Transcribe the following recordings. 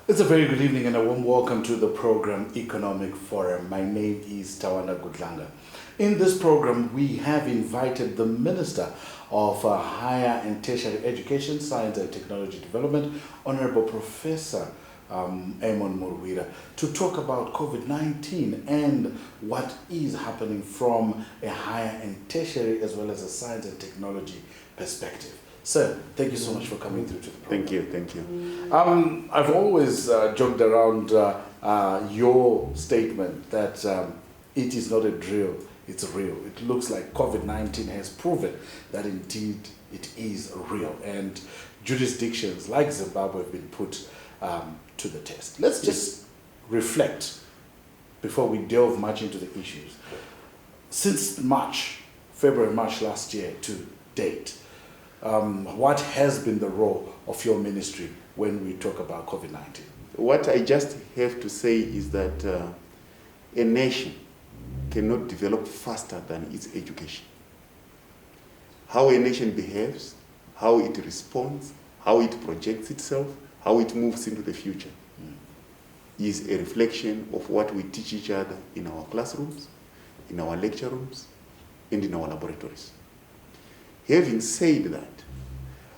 It's a very good evening and a warm welcome to the program Economic Forum. My name is Tawana Gudlanga. In this program, we have invited the Minister of Higher and Tertiary Education, Science and Technology Development, Honorable Professor MURWIRA, to talk about COVID-19 and what is happening from a higher and tertiary as well as a science and technology perspective. Sir, thank you so much for coming through to the program. Thank you. I've always joked around your statement that it is not a drill, it's real. It looks like COVID-19 has proven that indeed it is real, and jurisdictions like Zimbabwe have been put to the test. Let's just reflect before we delve much into the issues. Since February, March last year to date, what has been the role of your ministry when we talk about COVID-19? What I just have to say is that a nation cannot develop faster than its education. How a nation behaves, how it responds, how it projects itself, how it moves into the future is a reflection of what we teach each other in our classrooms, in our lecture rooms, and in our laboratories. Having said that,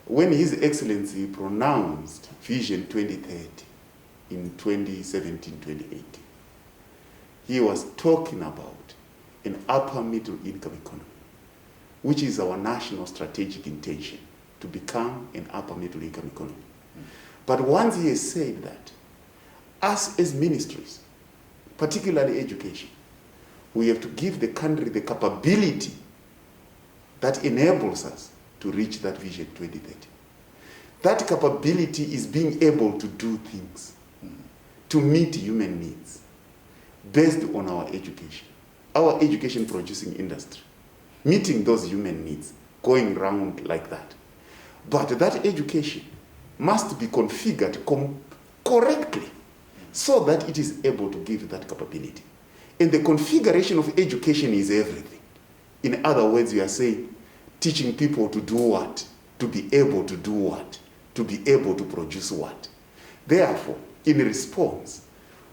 when His Excellency pronounced Vision 2030 in 2017-2018, he was talking about an upper middle income economy, which is our national strategic intention, to become an upper middle income economy. But once he has said that, us as ministries, particularly education, we have to give the country the capability that enables us to reach that Vision 2030. That capability is being able to do things to meet human needs based on our education producing industry, meeting those human needs, going round like that. But that education must be configured correctly so that it is able to give that capability. And the configuration of education is everything. In other words, we are saying teaching people to do what, to be able to do what, to be able to produce what. Therefore, in response,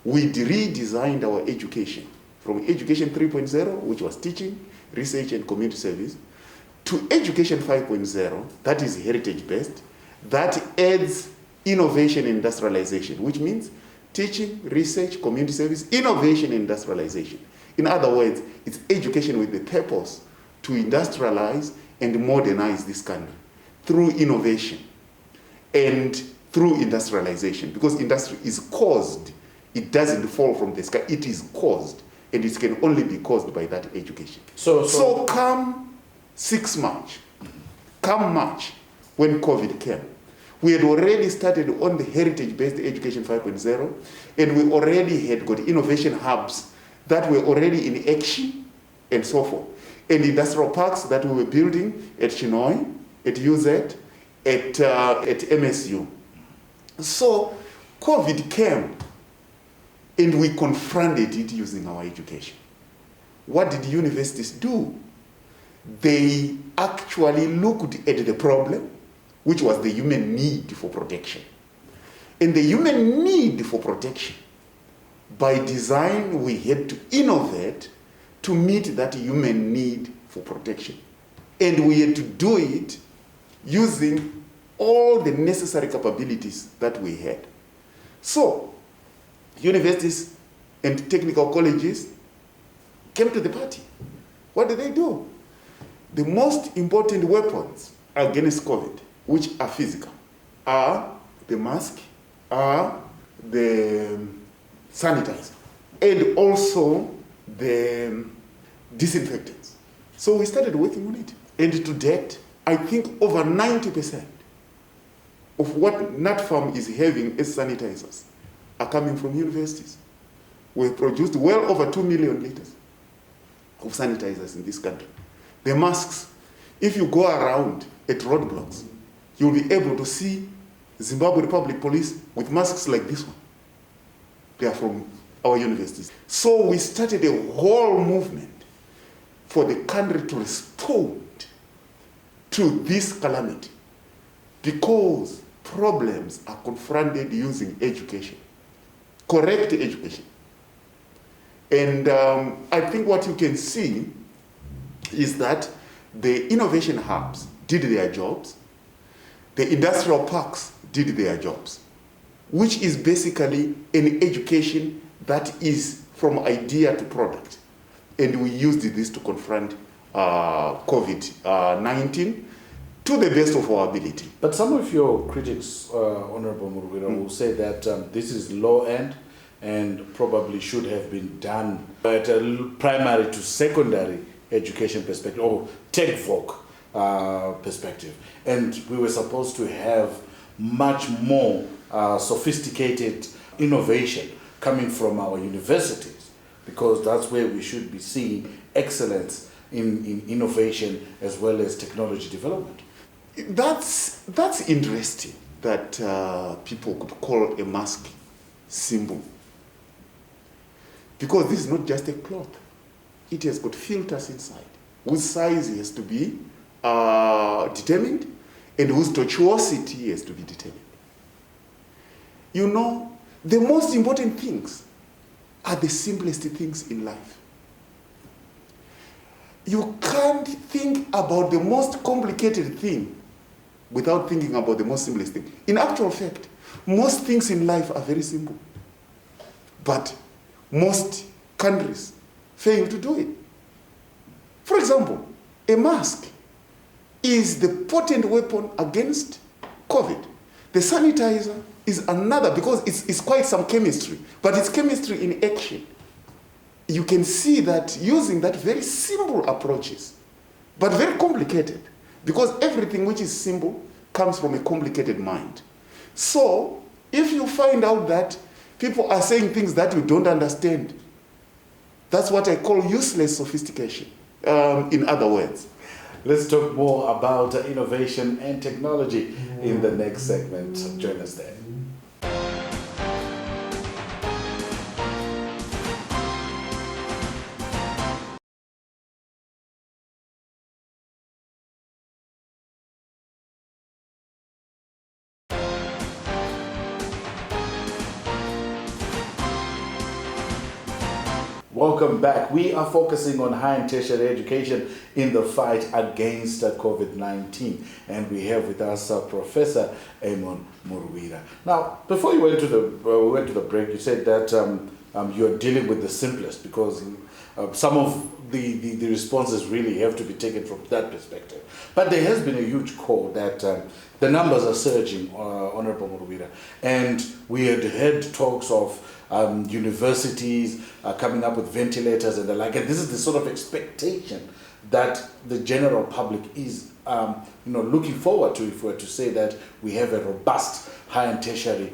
we redesigned our education from Education 3.0, which was teaching, research, and community service, to Education 5.0, that is heritage-based, that adds innovation and industrialization, which means teaching, research, community service, innovation, and industrialization. In other words, it's education with the purpose to industrialize and modernize this country through innovation and through industrialization, because industry is caused. It doesn't fall from the sky. It is caused, and it can only be caused by that education. So come 6 March, come March, when COVID came, we had already started on the heritage-based Education 5.0, and we already had got innovation hubs that were already in action and so forth. And industrial parks that we were building at Chinoy, at UZ, at MSU. So COVID came, and we confronted it using our education. What did universities do? They actually looked at the problem, which was the human need for protection. And the human need for protection, by design, we had to innovate to meet that human need for protection. And we had to do it using all the necessary capabilities that we had. So, universities and technical colleges came to the party. What did they do? The most important weapons against COVID, which are physical, are the mask, are the sanitizer, and also the disinfectants. So we started working on it. And to date, I think over 90% of what NatFarm is having as sanitizers are coming from universities. We've produced well over 2 million liters of sanitizers in this country. The masks, if you go around at roadblocks, you'll be able to see Zimbabwe Republic Police with masks like this one. They are from our universities. So we started a whole movement for the country to respond to this calamity, because problems are confronted using education. correct education. And I think what you can see is that the innovation hubs did their jobs, the industrial parks did their jobs, which is basically an education that is from idea to product. And we used this to confront COVID-19 to the best of our ability. But some of your critics, Honorable MURWIRA, will say that this is low end and probably should have been done at a primary to secondary education perspective, or tech folk perspective. And we were supposed to have much more sophisticated innovation coming from our universities, because that's where we should be seeing excellence in innovation as well as technology development. That's interesting that people could call a mask simple. Because this is not just a cloth. It has got filters inside, whose size has to be determined and whose tortuosity has to be determined. You know, the most important things are the simplest things in life. You can't think about the most complicated thing without thinking about the most simplest thing. In actual fact, most things in life are very simple. But most countries fail to do it. For example, a mask is the potent weapon against COVID. The sanitizer is another, because it's quite some chemistry, but it's chemistry in action. You can see that using that very simple approaches, but very complicated, because everything which is simple comes from a complicated mind. So if you find out that people are saying things that you don't understand, that's what I call useless sophistication, in other words. Let's talk more about innovation and technology in the next segment. Join us there. Welcome back. We are focusing on higher and tertiary education in the fight against COVID-19. And we have with us Professor MURWIRA. Now, before you went to the break, you said that you're dealing with the simplest, because some of the responses really have to be taken from that perspective. But there has been a huge call that the numbers are surging, Honorable MURWIRA. And we had had talks of universities coming up with ventilators and the like, and this is the sort of expectation that the general public is looking forward to, if we're to say that we have a robust higher and tertiary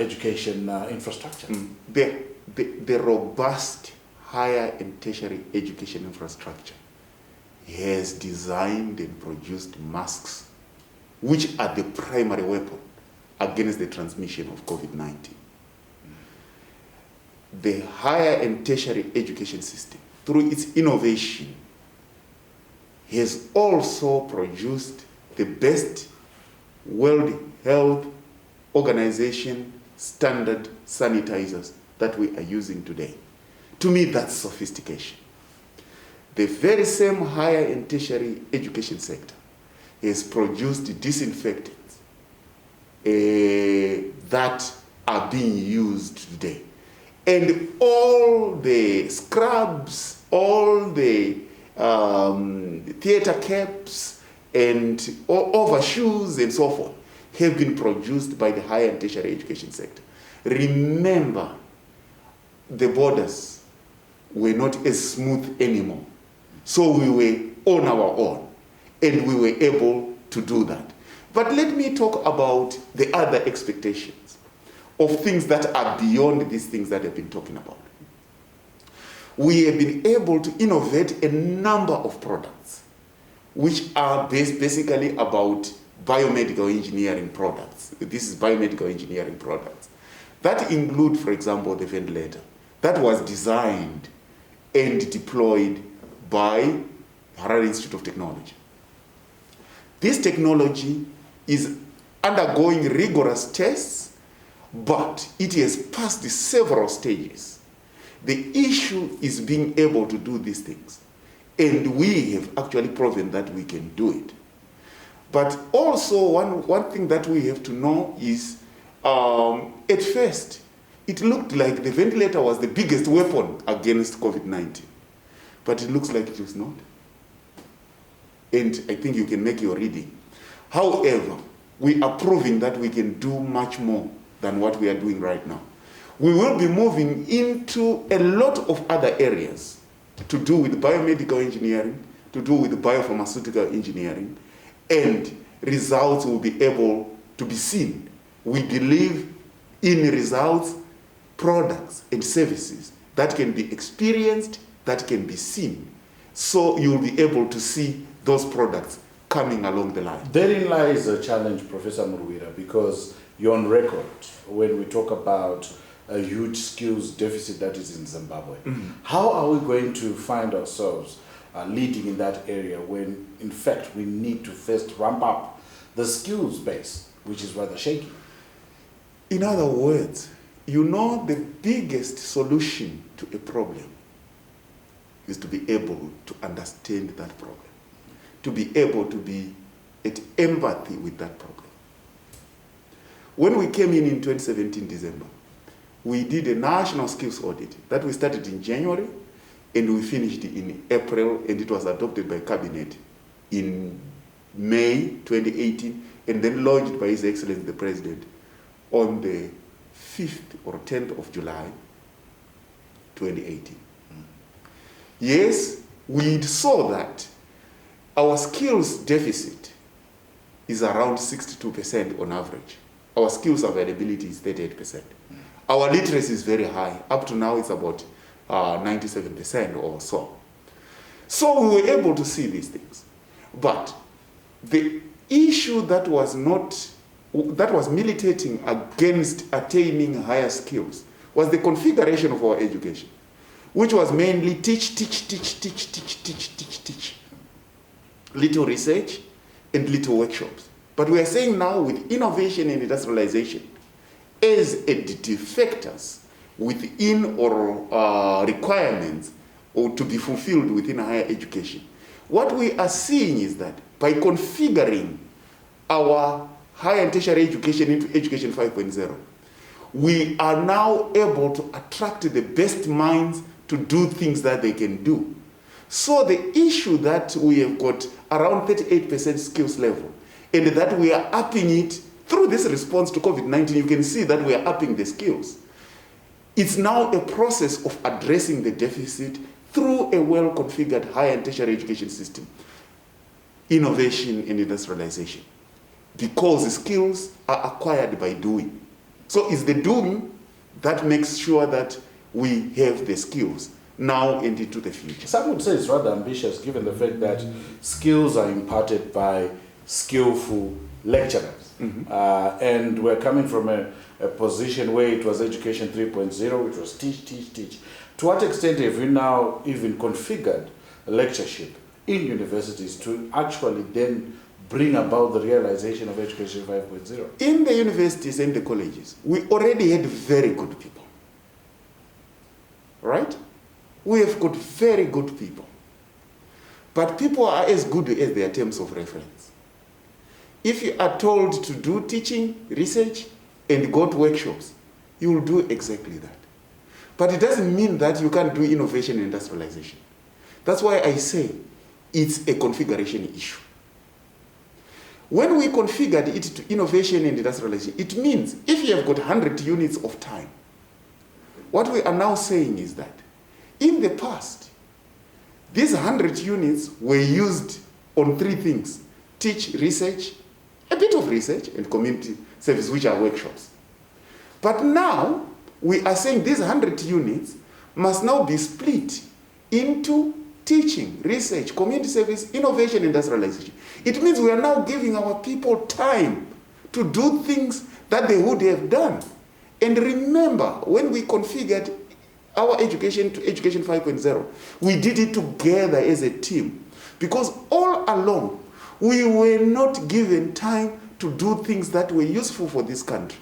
education infrastructure. The robust higher and tertiary education infrastructure has designed and produced masks, which are the primary weapon against the transmission of COVID-19. The higher and tertiary education system, through its innovation, has also produced the best World Health Organization standard sanitizers that we are using today. To me, that's sophistication. The very same higher and tertiary education sector has produced disinfectants that are being used today. And all the scrubs, all the theater caps and overshoes and so forth have been produced by the higher and tertiary education sector. Remember, the borders were not as smooth anymore. So we were on our own, and we were able to do that. But let me talk about the other expectations of things that are beyond these things that I've been talking about. We have been able to innovate a number of products which are basically about biomedical engineering products. This is biomedical engineering products. That include, for example, the ventilator that was designed and deployed by Harare Institute of Technology. This technology is undergoing rigorous tests but it has passed several stages. The issue is being able to do these things. And we have actually proven that we can do it. But also, one thing that we have to know is, at first, it looked like the ventilator was the biggest weapon against COVID-19. But it looks like it was not. And I think you can make your reading. However, we are proving that we can do much more than what we are doing right now. We will be moving into a lot of other areas to do with biomedical engineering, to do with biopharmaceutical engineering, and results will be able to be seen. We believe in results, products, and services that can be experienced, that can be seen. So you'll be able to see those products coming along the line. Therein lies a challenge, Professor MURWIRA, because you're on record when we talk about a huge skills deficit that is in Zimbabwe. Mm-hmm. How are we going to find ourselves leading in that area when, in fact, we need to first ramp up the skills base, which is rather shaky? In other words, you know, the biggest solution to a problem is to be able to understand that problem, to be able to be at empathy with that problem. When we came in 2017, December, we did a national skills audit that we started in January and we finished in April, and it was adopted by Cabinet in May 2018 and then launched by His Excellency the President on the 5th or 10th of July 2018. Yes, we saw that our skills deficit is around 62% on average. Our skills availability is 38%. Our literacy is very high. Up to now, it's about 97% or so. So we were able to see these things. But the issue that was militating against attaining higher skills was the configuration of our education, which was mainly teach. Little research and little workshops. But we are saying now with innovation and industrialization as additive factors within or requirements or to be fulfilled within higher education. What we are seeing is that by configuring our higher and tertiary education into Education 5.0, we are now able to attract the best minds to do things that they can do. So the issue that we have got around 38% skills level, and that we are upping it through this response to COVID-19, you can see that we are upping the skills. It's now a process of addressing the deficit through a well-configured higher and tertiary education system, innovation and industrialization, because the skills are acquired by doing. So it's the doing that makes sure that we have the skills now and into the future. Some would say it's rather ambitious given the fact that skills are imparted by skillful lecturers. Mm-hmm. And we're coming from a position where it was Education 3.0, which was teach. To what extent have you now even configured lectureship in universities to actually then bring about the realization of Education 5.0? In the universities and the colleges, we already had very good people. Right? We have got very good people. But people are as good as their terms of reference. If you are told to do teaching, research, and go to workshops, you will do exactly that. But it doesn't mean that you can't do innovation and industrialization. That's why I say it's a configuration issue. When we configured it to innovation and industrialization, it means if you have got 100 units of time, what we are now saying is that in the past, these 100 units were used on 3 things: teach, research, a bit of research, and community service, which are workshops. But now, we are saying these 100 units must now be split into teaching, research, community service, innovation, industrialization. It means we are now giving our people time to do things that they would have done. And remember, when we configured our education to Education 5.0, we did it together as a team. Because all along, we were not given time to do things that were useful for this country.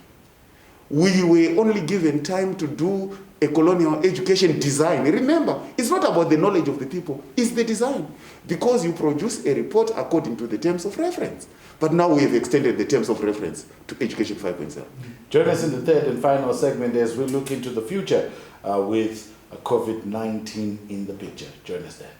We were only given time to do a colonial education design. Remember, it's not about the knowledge of the people, it's the design. Because you produce a report according to the terms of reference. But now we have extended the terms of reference to Education 5.0. Join us in the third and final segment as we look into the future with COVID-19 in the picture. Join us there.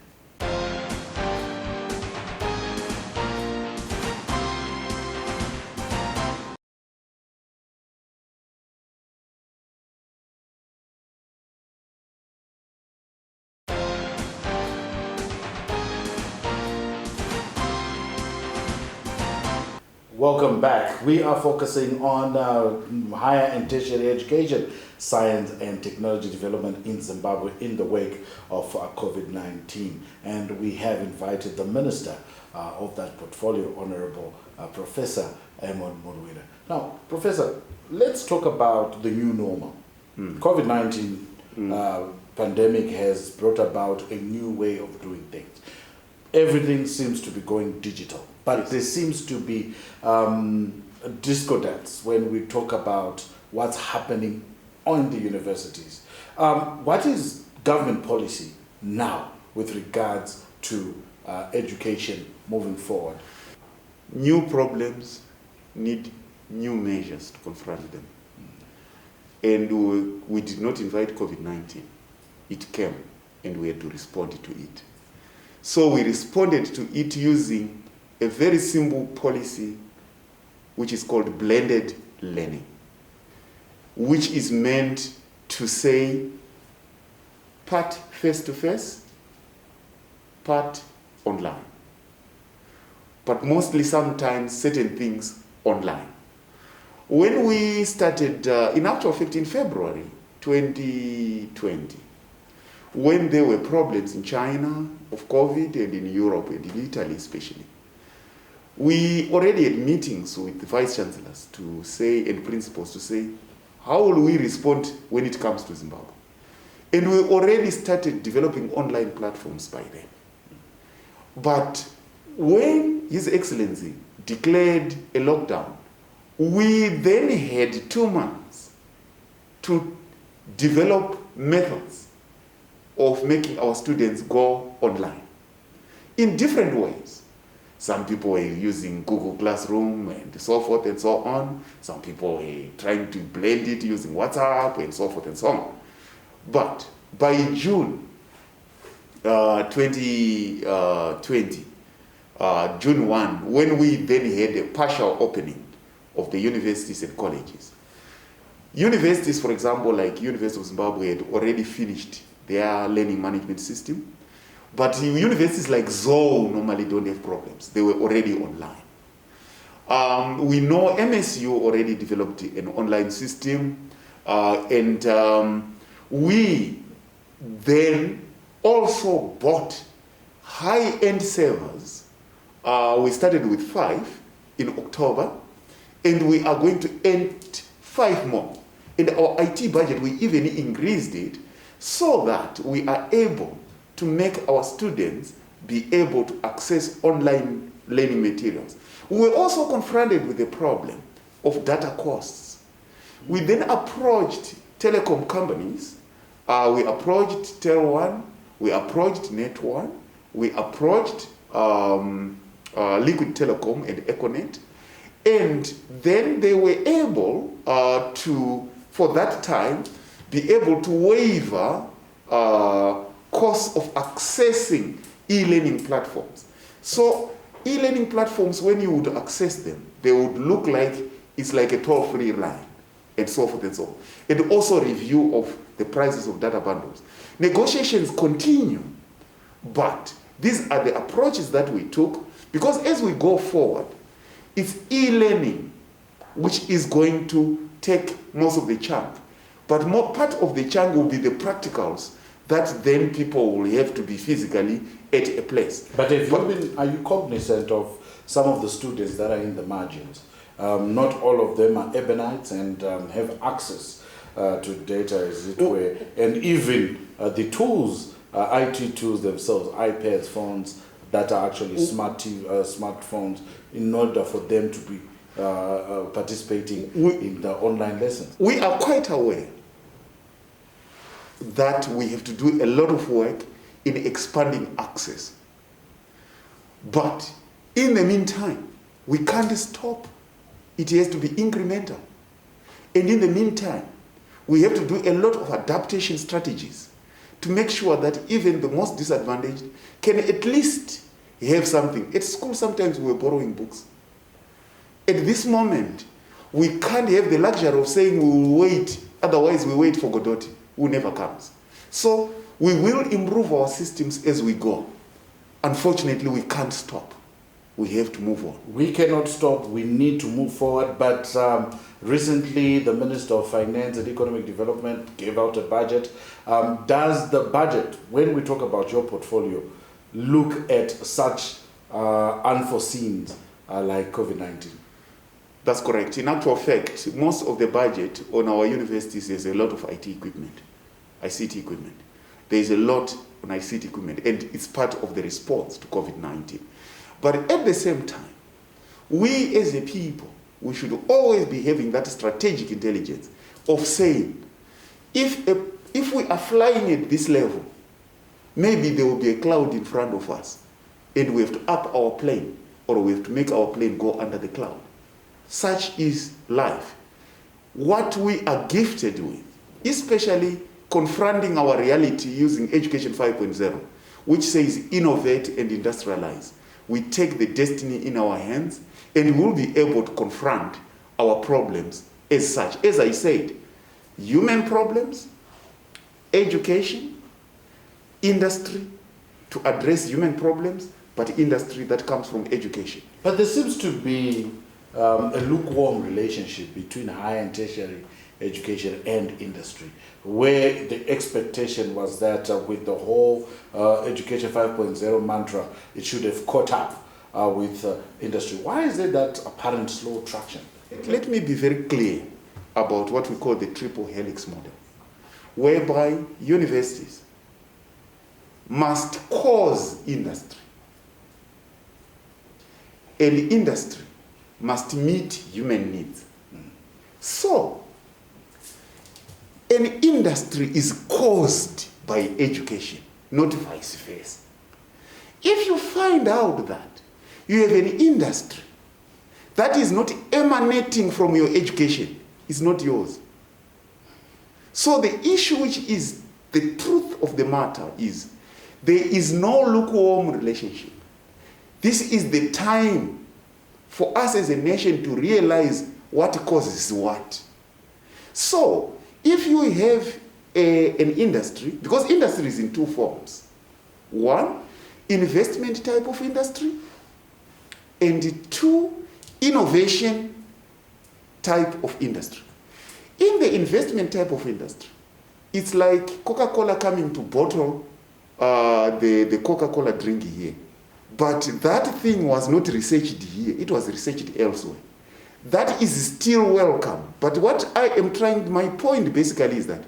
Welcome back. We are focusing on higher and tertiary education, science and technology development in Zimbabwe in the wake of COVID-19. And we have invited the minister of that portfolio, Honorable Professor MURWIRA. Now, Professor, let's talk about the new normal. COVID-19 pandemic has brought about a new way of doing things. Everything seems to be going digital. But there seems to be discordance when we talk about what's happening on the universities. What is government policy now with regards to education moving forward? New problems need new measures to confront them. And we did not invite COVID-19. It came and we had to respond to it. So we responded to it using a very simple policy which is called blended learning, which is meant to say part face-to-face, part online. But mostly sometimes certain things online. When we started, in actual fact in February 2020, when there were problems in China of COVID and in Europe and in Italy especially, we already had meetings with the vice chancellors to say, and principals to say, how will we respond when it comes to Zimbabwe? And we already started developing online platforms by then. But when His Excellency declared a lockdown, we then had 2 months to develop methods of making our students go online in different ways. Some people were using Google Classroom and so forth and so on. Some people were trying to blend it using WhatsApp and so forth and so on. But by June 2020, June 1, when we then had a partial opening of the universities and colleges, universities, for example, like University of Zimbabwe had already finished their learning management system. But universities like ZOO normally don't have problems. They were already online. We know MSU already developed an online system. We then also bought high-end servers. We started with 5 in October, and we are going to end 5 more. In our IT budget, we even increased it so that we are able to make our students be able to access online learning materials. We were also confronted with the problem of data costs. We then approached telecom companies. We approached Tel1, we approached Net1, we approached Liquid Telecom and Econet, and then they were able to, for that time, be able to waiver cost of accessing e-learning platforms. So e-learning platforms, when you would access them, they would look like it's like a toll-free line, and so forth and so on. And also review of the prices of data bundles. Negotiations continue, but these are the approaches that we took, because as we go forward, it's e-learning which is going to take most of the chunk. But more part of the chunk will be the practicals that then people will have to be physically at a place. But are you cognizant of some of the students that are in the margins? Not all of them are urbanites and have access to data, as it were, and even the tools, IT tools themselves, iPads, phones that are actually smartphones, in order for them to be participating in the online lessons? We are quite aware that we have to do a lot of work in expanding access. But in the meantime, we can't stop. It has to be incremental. And in the meantime, we have to do a lot of adaptation strategies to make sure that even the most disadvantaged can at least have something. At school, sometimes we're borrowing books. At this moment, we can't have the luxury of saying we will wait, otherwise we wait for Godot, who never comes. So we will improve our systems as we go. Unfortunately, we can't stop. We have to move on. We cannot stop. We need to move forward. But recently, the Minister of Finance and Economic Development gave out a budget. Does the budget, when we talk about your portfolio, look at such unforeseens like COVID-19? That's correct. In actual fact, most of the budget on our universities is a lot of IT equipment, ICT equipment. There is a lot on ICT equipment, and it's part of the response to COVID-19. But at the same time, we as a people, we should always be having that strategic intelligence of saying, if we are flying at this level, maybe there will be a cloud in front of us, and we have to up our plane, or we have to make our plane go under the cloud. Such is life. What we are gifted with, especially confronting our reality using Education 5.0, which says innovate and industrialize. We take the destiny in our hands and we'll be able to confront our problems as such. As I said, human problems, education, industry to address human problems, but industry that comes from education. But there seems to be a lukewarm relationship between higher and tertiary education and industry, where the expectation was that with the whole Education 5.0 mantra, it should have caught up with industry. Why is there that apparent slow traction? Let me be very clear about what we call the triple helix model, whereby universities must cause industry, and industry must meet human needs. So, an industry is caused by education, not vice versa. If you find out that you have an industry that is not emanating from your education, it's not yours. So the issue, which is the truth of the matter, is there is no lukewarm relationship. This is the time for us as a nation to realize what causes what. So, if you have an industry, because industry is in two forms. One, investment type of industry, and two, innovation type of industry. In the investment type of industry, it's like Coca-Cola coming to bottle the Coca-Cola drink here. But that thing was not researched here, it was researched elsewhere. That is still welcome. But what I am trying, my point basically is that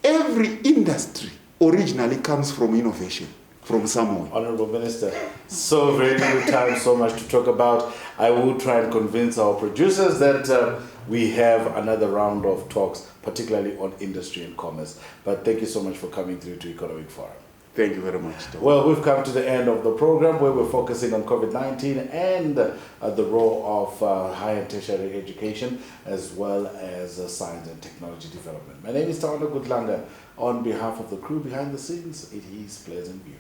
every industry originally comes from innovation, from somewhere. Honorable Minister, so very little time, so much to talk about. I will try and convince our producers that we have another round of talks, particularly on industry and commerce. But thank you so much for coming through to Economic Forum. Thank you very much, Tom. Well, we've come to the end of the program where we're focusing on COVID-19 and the role of higher and tertiary education, as well as science and technology development. My name is Tawanda Gudlanga. On behalf of the crew behind the scenes, it is pleasant viewing.